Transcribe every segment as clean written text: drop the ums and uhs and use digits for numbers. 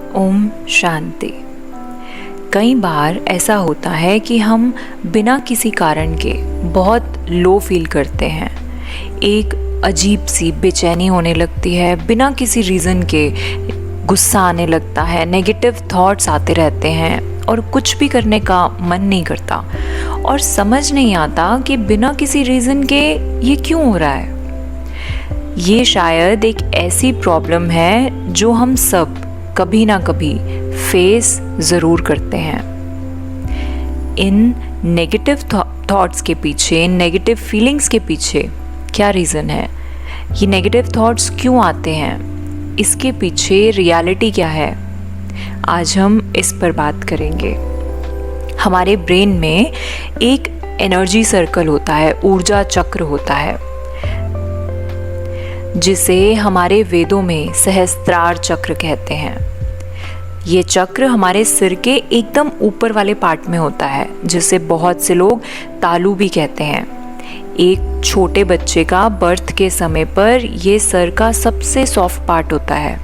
ओम शांति। कई बार ऐसा होता है कि हम बिना किसी कारण के बहुत लो फील करते हैं। एक अजीब सी बेचैनी होने लगती है, बिना किसी रीज़न के गुस्सा आने लगता है, नेगेटिव थॉट्स आते रहते हैं और कुछ भी करने का मन नहीं करता और समझ नहीं आता कि बिना किसी रीज़न के ये क्यों हो रहा है। ये शायद एक ऐसी प्रॉब्लम है जो हम सब कभी ना कभी फेस ज़रूर करते हैं। इन नेगेटिव थॉट्स के पीछे, नेगेटिव फीलिंग्स के पीछे क्या रीज़न है? ये नेगेटिव थॉट्स क्यों आते हैं? इसके पीछे रियलिटी क्या है? आज हम इस पर बात करेंगे। हमारे ब्रेन में एक एनर्जी सर्कल होता है, ऊर्जा चक्र होता है, जिसे हमारे वेदों में सहस्त्रार चक्र कहते हैं। ये चक्र हमारे सिर के एकदम ऊपर वाले पार्ट में होता है, जिसे बहुत से लोग तालू भी कहते हैं। एक छोटे बच्चे का बर्थ के समय पर ये सर का सबसे सॉफ्ट पार्ट होता है।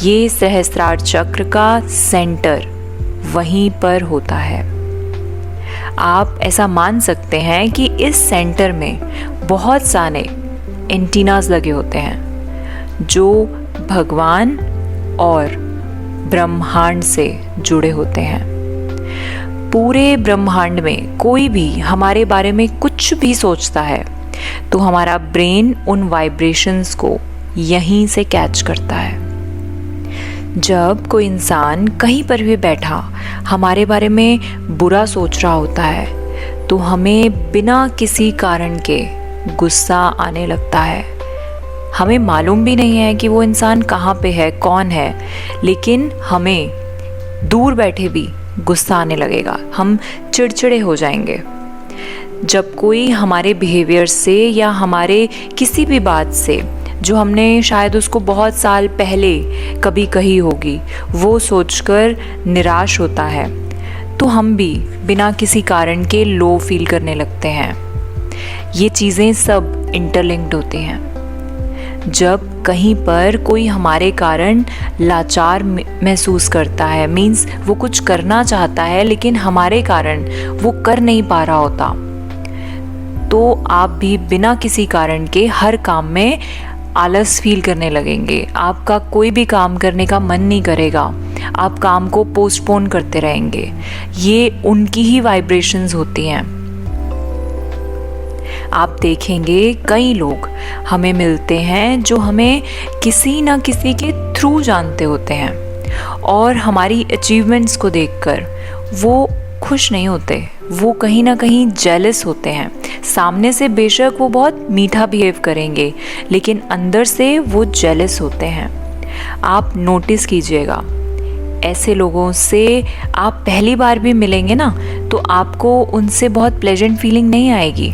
ये सहस्त्रार चक्र का सेंटर वहीं पर होता है। आप ऐसा मान सकते हैं कि इस सेंटर में बहुत सारे एंटीनास लगे होते हैं जो भगवान और ब्रह्मांड से जुड़े होते हैं। पूरे ब्रह्मांड में कोई भी हमारे बारे में कुछ भी सोचता है तो हमारा ब्रेन उन वाइब्रेशंस को यहीं से कैच करता है। जब कोई इंसान कहीं पर भी बैठा हमारे बारे में बुरा सोच रहा होता है तो हमें बिना किसी कारण के गुस्सा आने लगता है। हमें मालूम भी नहीं है कि वो इंसान कहाँ पे है, कौन है, लेकिन हमें दूर बैठे भी गुस्सा आने लगेगा। हम चिड़चिड़े हो जाएंगे। जब कोई हमारे बिहेवियर से या हमारे किसी भी बात से जो हमने शायद उसको बहुत साल पहले कभी कही होगी, वो सोचकर निराश होता है तो हम भी बिना किसी कारण के लो फील करने लगते हैं। ये चीज़ें सब इंटरलिंक्ड होती हैं। जब कहीं पर कोई हमारे कारण लाचार महसूस करता है, मीन्स वो कुछ करना चाहता है लेकिन हमारे कारण वो कर नहीं पा रहा होता, तो आप भी बिना किसी कारण के हर काम में आलस फील करने लगेंगे। आपका कोई भी काम करने का मन नहीं करेगा, आप काम को पोस्टपोन करते रहेंगे। ये उनकी ही वाइब्रेशंस होती हैं। आप देखेंगे कई लोग हमें मिलते हैं जो हमें किसी ना किसी के थ्रू जानते होते हैं और हमारी अचीवमेंट्स को देखकर वो खुश नहीं होते, वो कहीं ना कहीं जेलस होते हैं। सामने से बेशक वो बहुत मीठा बिहेव करेंगे लेकिन अंदर से वो जेलस होते हैं। आप नोटिस कीजिएगा, ऐसे लोगों से आप पहली बार भी मिलेंगे ना तो आपको उनसे बहुत प्लेजेंट फीलिंग नहीं आएगी।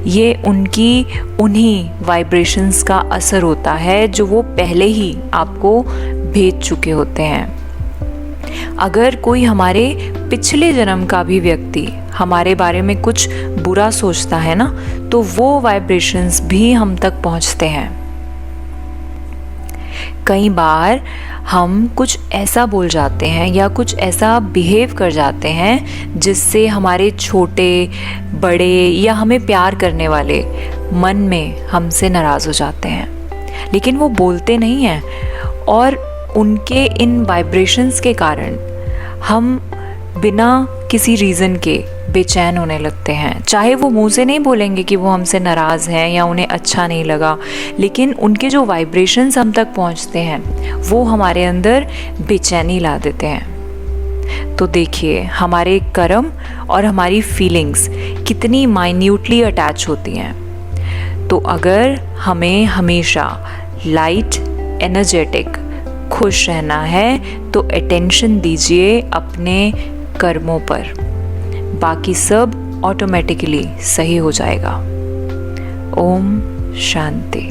ये उनकी उन्हीं वाइब्रेशंस का असर होता है जो वो पहले ही आपको भेज चुके होते हैं। अगर कोई हमारे पिछले जन्म का भी व्यक्ति हमारे बारे में कुछ बुरा सोचता है ना तो वो वाइब्रेशंस भी हम तक पहुंचते हैं। कई बार हम कुछ ऐसा बोल जाते हैं या कुछ ऐसा बिहेव कर जाते हैं जिससे हमारे छोटे बड़े या हमें प्यार करने वाले मन में हमसे नाराज़ हो जाते हैं, लेकिन वो बोलते नहीं हैं और उनके इन वाइब्रेशंस के कारण हम बिना किसी रीज़न के बेचैन होने लगते हैं। चाहे वो मुंह से नहीं बोलेंगे कि वो हमसे नाराज़ हैं या उन्हें अच्छा नहीं लगा, लेकिन उनके जो वाइब्रेशंस हम तक पहुंचते हैं वो हमारे अंदर बेचैनी ला देते हैं। तो देखिए, हमारे कर्म और हमारी फीलिंग्स कितनी माइन्यूटली अटैच होती हैं। तो अगर हमें हमेशा लाइट, एनर्जेटिक, खुश रहना है तो अटेंशन दीजिए अपने कर्मों पर, बाकी सब ऑटोमेटिकली सही हो जाएगा। ओम शांति।